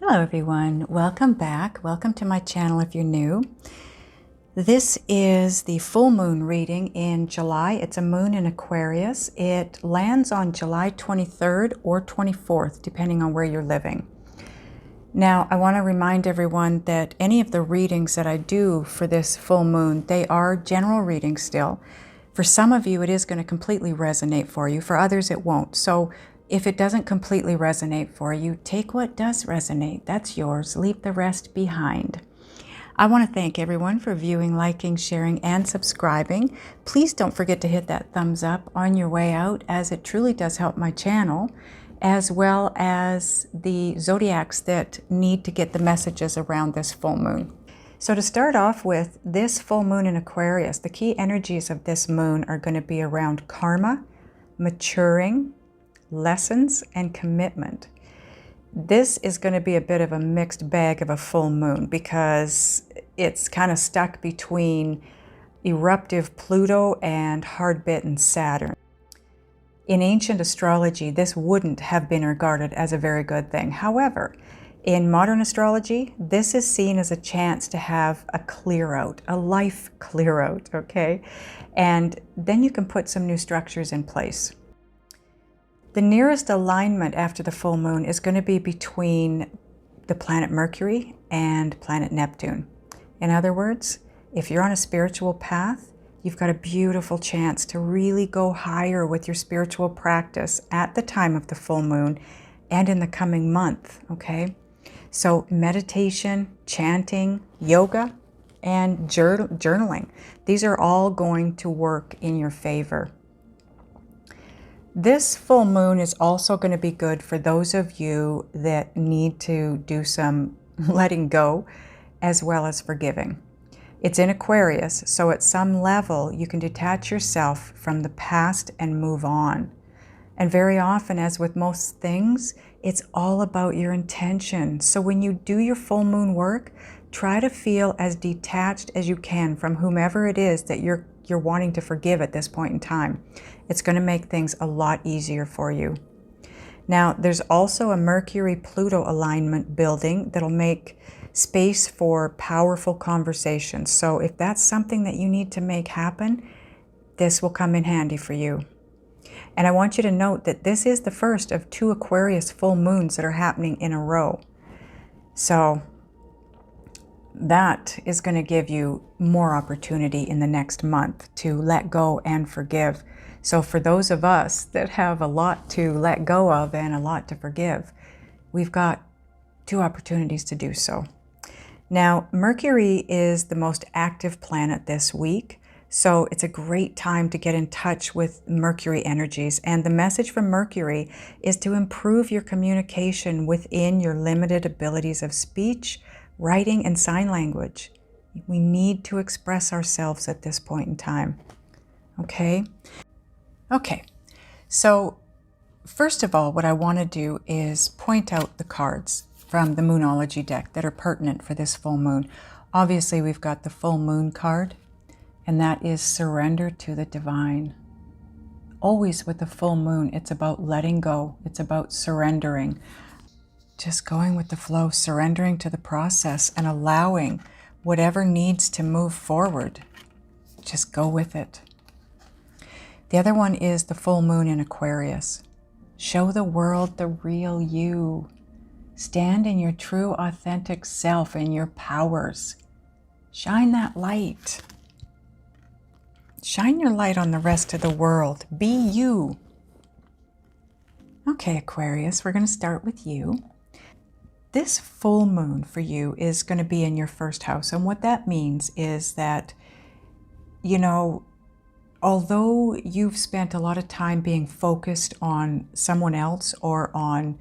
Hello everyone, welcome back. Welcome to my channel if you're new. This is the full moon reading in July. It's a moon in Aquarius. It lands on July 23rd or 24th, depending on where you're living. Now, I want to remind everyone that any of the readings that I do for this full moon, they are general readings still. For some of you, it is going to completely resonate for you. For others, it won't. So if it doesn't completely resonate for you, take what does resonate. That's yours. Leave the rest behind. I want to thank everyone for viewing, liking, sharing, and subscribing. Please don't forget to hit that thumbs up on your way out, as it truly does help my channel, as well as the zodiacs that need to get the messages around this full moon. So to start off with, this full moon in Aquarius, the key energies of this moon are going to be around karma, maturing, lessons, and commitment. This is going to be a bit of a mixed bag of a full moon because it's kind of stuck between eruptive Pluto and hard-bitten Saturn. In ancient astrology, this wouldn't have been regarded as a very good thing. However, in modern astrology, this is seen as a chance to have a clear out, a life clear out, okay? And then you can put some new structures in place. The nearest alignment after the full moon is going to be between the planet Mercury and planet Neptune. In other words, if you're on a spiritual path, you've got a beautiful chance to really go higher with your spiritual practice at the time of the full moon and in the coming month, okay? So meditation, chanting, yoga, and journaling, these are all going to work in your favor. This full moon is also going to be good for those of you that need to do some letting go as well as forgiving. It's in Aquarius, so at some level you can detach yourself from the past and move on. And very often, as with most things, it's all about your intention. So when you do your full moon work, try to feel as detached as you can from whomever it is that you're wanting to forgive at this point in time. It's going to make things a lot easier for you. Now, there's also a Mercury-Pluto alignment building that'll make space for powerful conversations. So if that's something that you need to make happen, this will come in handy for you. And I want you to note that this is the first of 2 Aquarius full moons that are happening in a row. So that is going to give you more opportunity in the next month to let go and forgive. So for those of us that have a lot to let go of and a lot to forgive, we've got 2 opportunities to do so. Now, Mercury is the most active planet this week, so it's a great time to get in touch with Mercury energies. And the message from Mercury is to improve your communication within your limited abilities of speech, writing, and sign language. We need to express ourselves at this point in time. Okay? Okay, so first of all, what I want to do is point out the cards from the Moonology deck that are pertinent for this full moon. Obviously, we've got the full moon card, and that is surrender to the divine. Always with the full moon, it's about letting go. It's about surrendering. Just going with the flow, surrendering to the process and allowing whatever needs to move forward. Just go with it. The other one is the full moon in Aquarius. Show the world the real you. Stand in your true, authentic self and your powers. Shine that light. Shine your light on the rest of the world. Be you. Okay, Aquarius, we're going to start with you. This full moon for you is going to be in your first house. And what that means is that, you know, although you've spent a lot of time being focused on someone else or on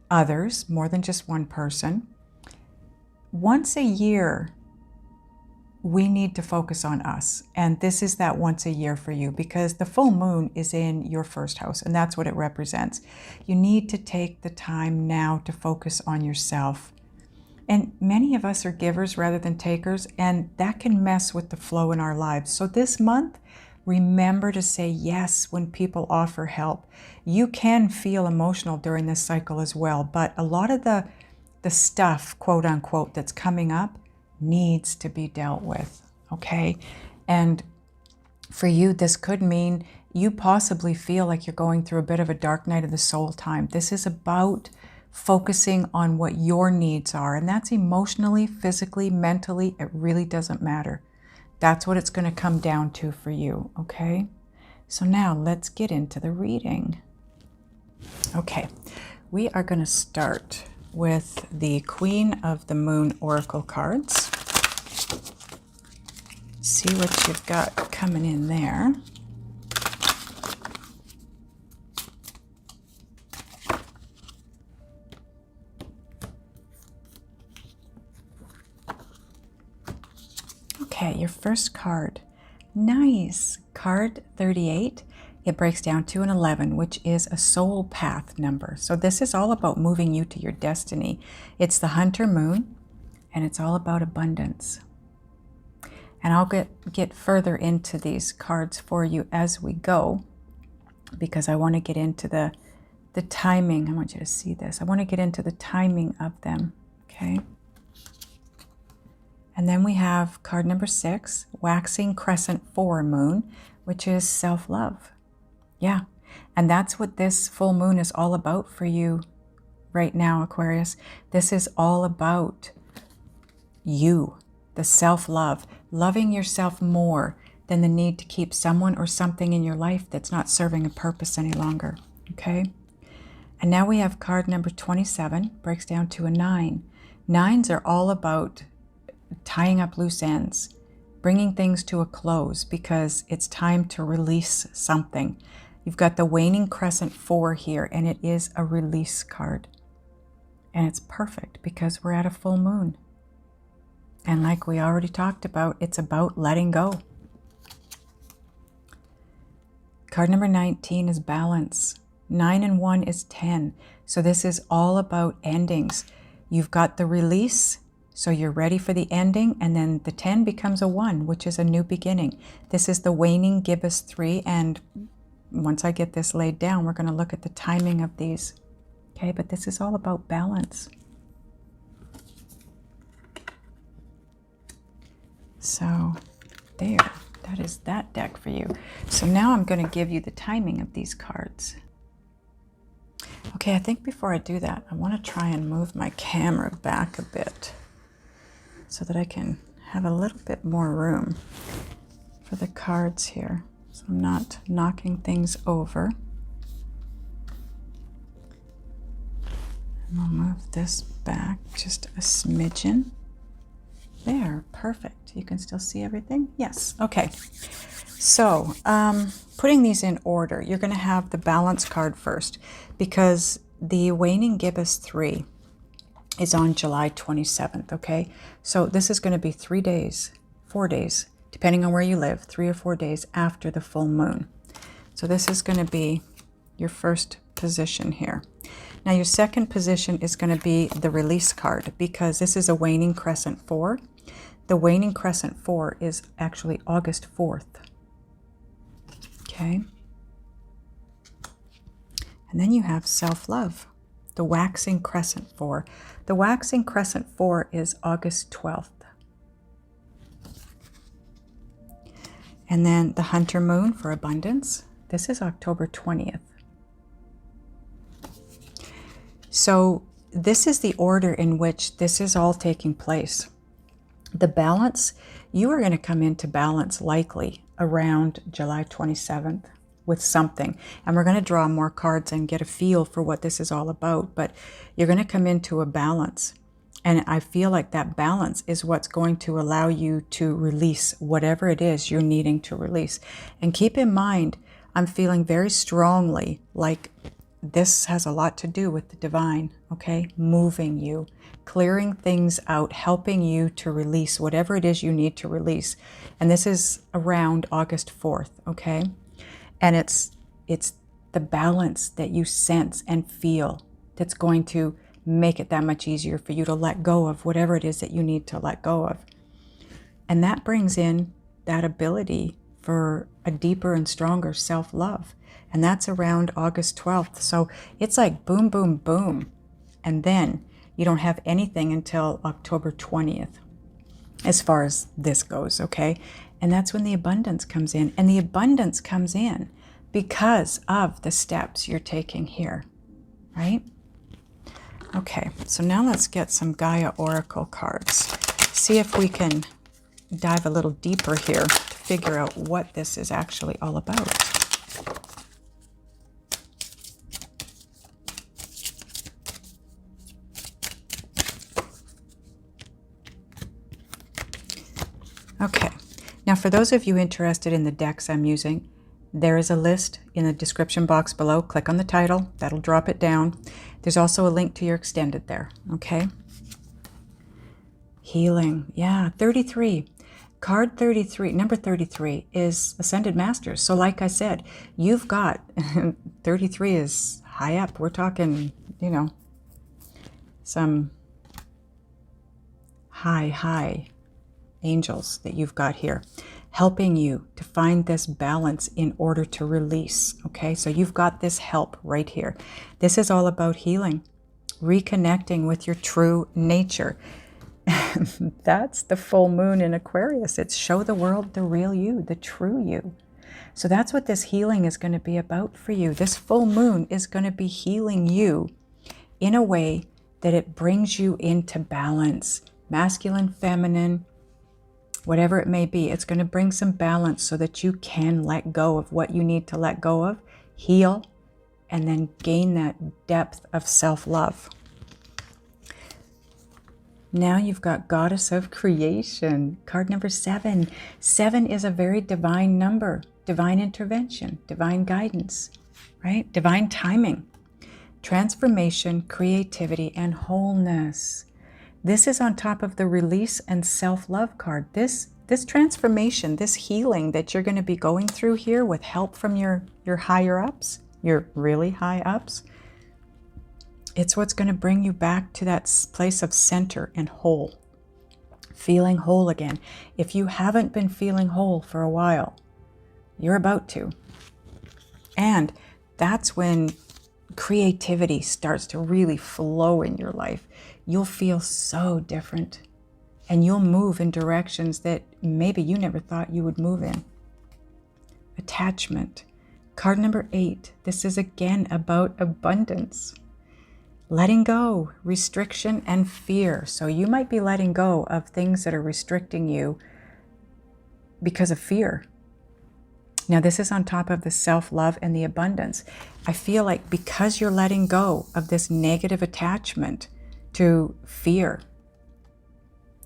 others, more than just one person, once a year, we need to focus on us. And this is that once a year for you because the full moon is in your first house and that's what it represents. You need to take the time now to focus on yourself. And many of us are givers rather than takers, and that can mess with the flow in our lives. So this month, remember to say yes when people offer help. You can feel emotional during this cycle as well, but a lot of the the stuff, quote unquote, that's coming up needs to be dealt with, okay? And for you, this could mean you possibly feel like you're going through a bit of a dark night of the soul time. This is about focusing on what your needs are, and that's emotionally, physically, mentally. It really doesn't matter. That's what it's going to come down to for you, okay? So now let's get into the reading. Okay, we are going to start with the Queen of the Moon Oracle cards. See what you've got coming in there. Okay, your first card. Nice. Card 38. It breaks down to an 11, which is a soul path number. So this is all about moving you to your destiny. It's the Hunter Moon, and it's all about abundance. And I'll get further into these cards for you as we go, because I want to get into the timing. I want you to see this. I want to get into the timing of them, okay? And then we have card number 6, Waxing Crescent 4 Moon, which is self-love. Yeah, and that's what this full moon is all about for you right now, Aquarius. This is all about you, the self-love, loving yourself more than the need to keep someone or something in your life that's not serving a purpose any longer, okay? And now we have card number 27, breaks down to a 9. 9s are all about tying up loose ends, bringing things to a close because it's time to release something. You've got the Waning Crescent 4 here, and it is a release card. And it's perfect because we're at a full moon. And like we already talked about, it's about letting go. Card number 19 is Balance. 9 and 1 is 10. So this is all about endings. You've got the release, so you're ready for the ending, and then the 10 becomes a 1, which is a new beginning. This is the Waning Gibbous 3, and once I get this laid down, we're going to look at the timing of these. Okay, but this is all about balance. So there, that is that deck for you. So now I'm going to give you the timing of these cards. Okay, I think before I do that, I want to try and move my camera back a bit so that I can have a little bit more room for the cards here. So I'm not knocking things over. And I'll move this back just a smidgen. There, perfect. You can still see everything? Yes, okay. So, putting these in order, you're going to have the Balance card first, because the Waning Gibbous 3 is on July 27th, okay? So this is going to be 3 days, 4 days, depending on where you live, 3 or 4 days after the full moon. So this is going to be your first position here. Now your second position is going to be the Release card, because this is a Waning Crescent 4. The Waning Crescent 4 is actually August 4th. Okay. And then you have Self-Love, the Waxing Crescent 4. The Waxing Crescent 4 is August 12th. And then the Hunter Moon for Abundance. This is October 20th. So this is the order in which this is all taking place. The Balance, you are going to come into Balance likely around July 27th with something. And we're going to draw more cards and get a feel for what this is all about. But you're going to come into a balance. And I feel like that balance is what's going to allow you to release whatever it is you're needing to release. And keep in mind, I'm feeling very strongly like this has a lot to do with the divine, okay? Moving you, clearing things out, helping you to release whatever it is you need to release. And this is around August 4th, okay? And it's the balance that you sense and feel that's going to make it that much easier for you to let go of whatever it is that you need to let go of. And that brings in that ability for a deeper and stronger self-love. And that's around August 12th. So it's like boom, boom, boom. And then You don't have anything until October 20th, as far as this goes, okay? And that's when the abundance comes in. And the abundance comes in because of the steps you're taking here, right? Okay, so now let's get some Gaia Oracle cards. See if we can dive a little deeper here to figure out what this is actually all about. Okay, now for those of you interested in the decks I'm using, there is a list in the description box below. Click on the title, that'll drop it down. There's also a link to your extended there, okay? Healing, yeah, 33. Card 33, number 33 is Ascended Masters. So like I said, you've got, 33 is high up. We're talking, you know, some high angels that you've got here, helping you to find this balance in order to release, okay? So you've got this help right here. This is all about healing, reconnecting with your true nature. That's the full moon in Aquarius. It's show the world the real you, the true you. So that's what this healing is going to be about for you. This full moon is going to be healing you in a way that it brings you into balance, masculine, feminine, whatever it may be. It's going to bring some balance so that you can let go of what you need to let go of, heal, and then gain that depth of self-love. Now you've got Goddess of Creation, card number 7. 7 is a very divine number, divine intervention, divine guidance, right? Divine timing, transformation, creativity, and wholeness. This is on top of the release and self-love card. This transformation, this healing that you're going to be going through here with help from your higher ups, your really high ups, it's what's going to bring you back to that place of center and whole, feeling whole again. If you haven't been feeling whole for a while, you're about to. And that's when creativity starts to really flow in your life. You'll feel so different, and you'll move in directions that maybe you never thought you would move in. Attachment. Card number 8. This is again about abundance. Letting go, restriction, and fear. So you might be letting go of things that are restricting you because of fear. Now this is on top of the self-love and the abundance. I feel like because you're letting go of this negative attachment to fear,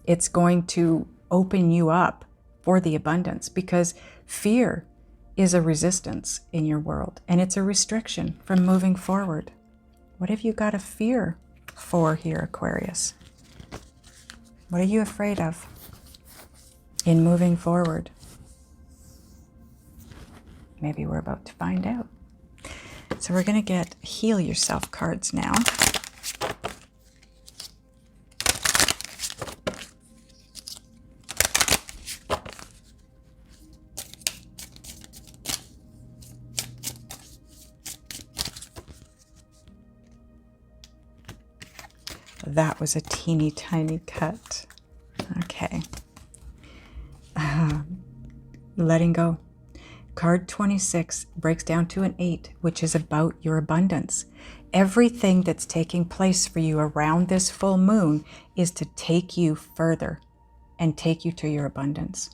it's going to open you up for the abundance, because fear is a resistance in your world, and it's a restriction from moving forward. What have you got a fear for here, Aquarius? What are you afraid of in moving forward? Maybe we're about to find out. So we're going to get Heal Yourself cards now. That was a teeny tiny cut. Okay. Letting go. Card 26 breaks down to an 8, which is about your abundance. Everything that's taking place for you around this full moon is to take you further and take you to your abundance.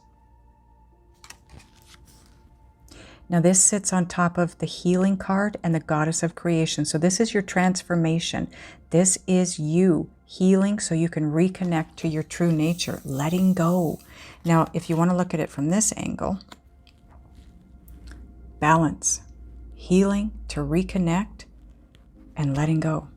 Now this sits on top of the healing card and the Goddess of Creation. So this is your transformation. This is you healing so you can reconnect to your true nature, letting go. Now, if you want to look at it from this angle, balance, healing to reconnect, and letting go.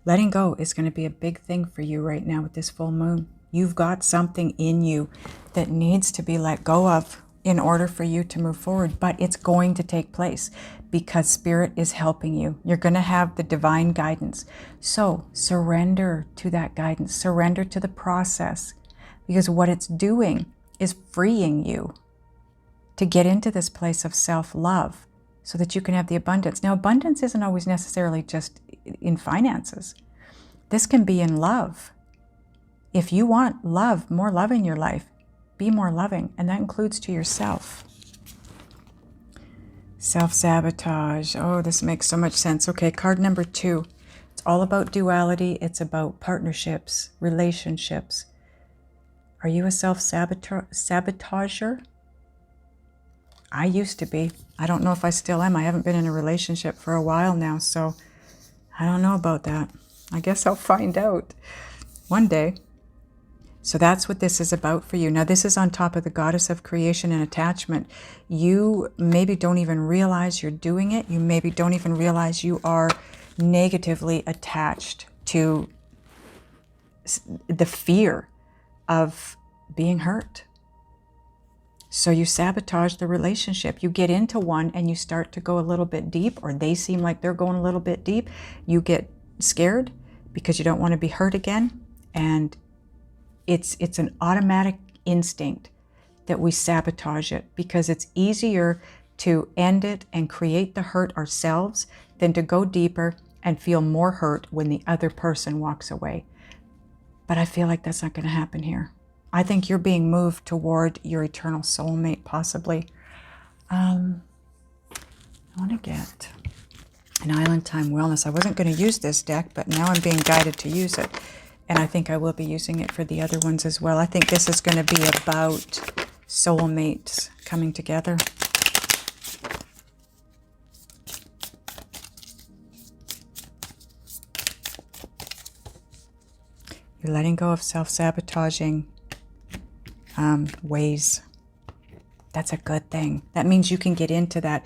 Letting go is going to be a big thing for you right now with this full moon. You've got something in you that needs to be let go of in order for you to move forward, but it's going to take place because Spirit is helping you. You're going to have the divine guidance. So surrender to that guidance, surrender to the process, because what it's doing is freeing you to get into this place of self-love so that you can have the abundance. Now, abundance isn't always necessarily just in finances. This can be in love. If you want love, more love in your life, be more loving, and that includes to yourself. Self-sabotage. Oh, this makes so much sense. Okay, card number 2. It's all about duality. It's about partnerships, relationships. Are you a self-sabotager? I used to be. I don't know if I still am. I haven't been in a relationship for a while now, so I don't know about that. I guess I'll find out one day. So that's what this is about for you. Now, this is on top of the goddess of creation and attachment. You maybe don't even realize you're doing it. You maybe don't even realize you are negatively attached to the fear of being hurt. So you sabotage the relationship. You get into one and you start to go a little bit deep, or they seem like they're going a little bit deep. You get scared because you don't want to be hurt again. And it's an automatic instinct that we sabotage it, because it's easier to end it and create the hurt ourselves than to go deeper and feel more hurt when the other person walks away. But I feel like that's not going to happen here. I think you're being moved toward your eternal soulmate, possibly. I want to get an Island Time Wellness. I wasn't going to use this deck, but now I'm being guided to use it. And I think I will be using it for the other ones as well. I think this is going to be about soulmates coming together. You're letting go of self-sabotaging ways. That's a good thing. That means you can get into that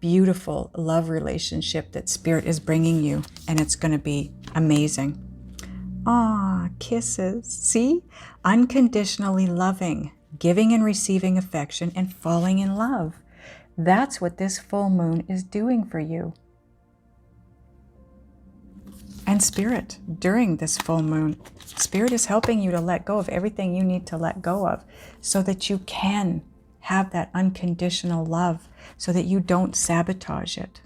beautiful love relationship that Spirit is bringing you, and it's going to be amazing. Ah, kisses. See? Unconditionally loving, giving and receiving affection, and falling in love. That's what this full moon is doing for you. And Spirit, during this full moon, Spirit is helping you to let go of everything you need to let go of so that you can have that unconditional love, so that you don't sabotage it.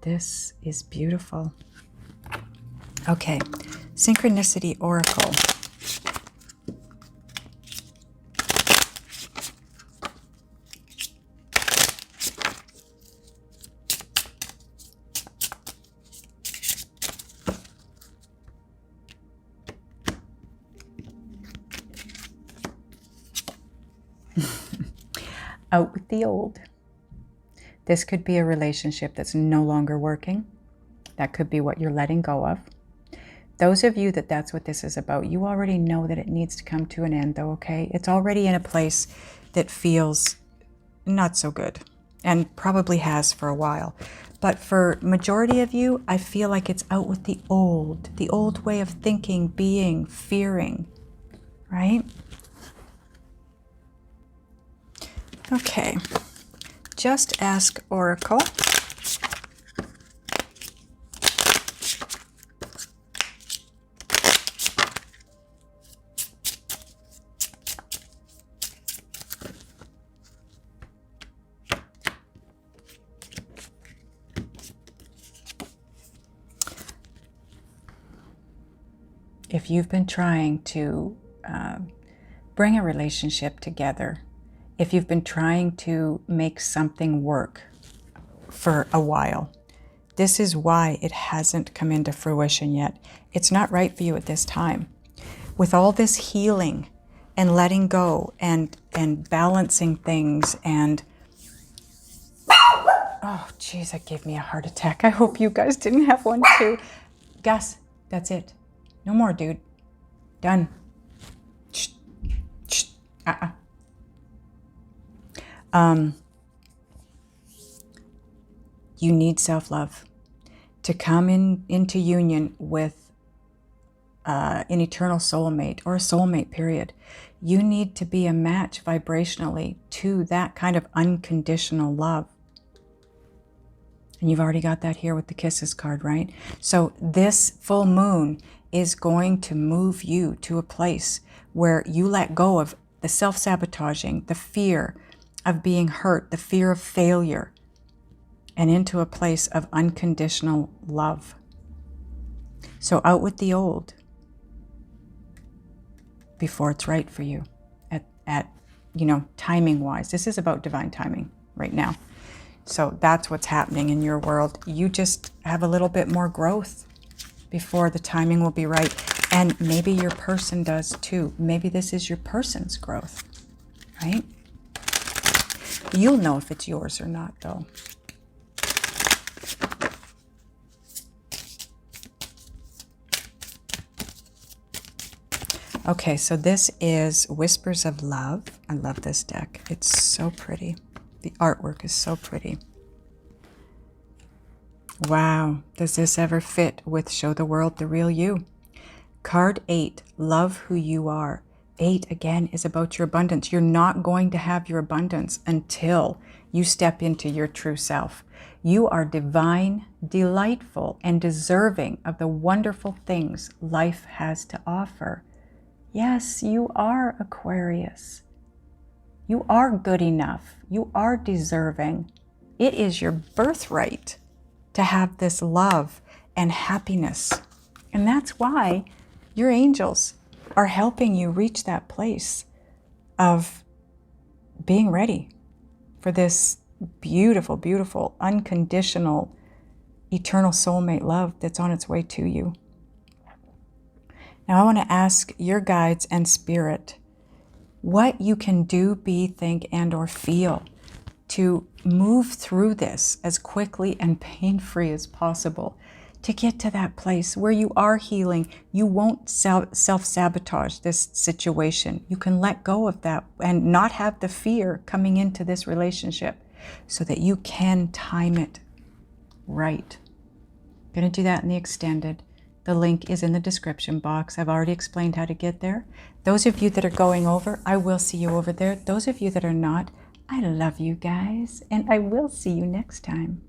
This is beautiful. Okay, Synchronicity Oracle. Out with the old. This could be a relationship that's no longer working. That could be what you're letting go of. Those of you that's what this is about, you already know that it needs to come to an end, though, okay? It's already in a place that feels not so good, and probably has for a while. But for majority of you, I feel like it's out with the old way of thinking, being, fearing, right? Okay, Just Ask Oracle. If you've been trying to bring a relationship together, if you've been trying to make something work for a while, this is why it hasn't come into fruition yet. It's not right for you at this time. With all this healing and letting go and balancing things and... Oh, geez, that gave me a heart attack. I hope you guys didn't have one too. Gus, that's it. No more, dude. Done. Shh. Shh. You need self-love to come into union with an eternal soulmate, or a soulmate, period. You need to be a match vibrationally to that kind of unconditional love. And you've already got that here with the Kisses card, right? So this full moon is going to move you to a place where you let go of the self-sabotaging, the fear of being hurt, the fear of failure. and into a place of unconditional love. So out with the old before it's right for you at timing wise. This is about divine timing right now. So that's what's happening in your world. You just have a little bit more growth before the timing will be right. And maybe your person does too. Maybe this is your person's growth, right? You'll know if it's yours or not, though. Okay, so this is Whispers of Love. I love this deck. It's so pretty. The artwork is so pretty. Wow, does this ever fit with Show the World the Real You? Card 8, Love Who You Are. 8, again, is about your abundance. You're not going to have your abundance until you step into your true self. You are divine, delightful, and deserving of the wonderful things life has to offer. Yes, you are Aquarius. You are good enough. You are deserving. It is your birthright to have this love and happiness. And that's why your angels are helping you reach that place of being ready for this beautiful, beautiful, unconditional, eternal soulmate love that's on its way to you. Now I want to ask your guides and spirit what you can do, be, think, and or feel to move through this as quickly and pain-free as possible, to get to that place where you are healing. You won't self-sabotage this situation. You can let go of that and not have the fear coming into this relationship so that you can time it right. I'm going to do that in the extended. The link is in the description box. I've already explained how to get there. Those of you that are going over, I will see you over there. Those of you that are not, I love you guys, and I will see you next time.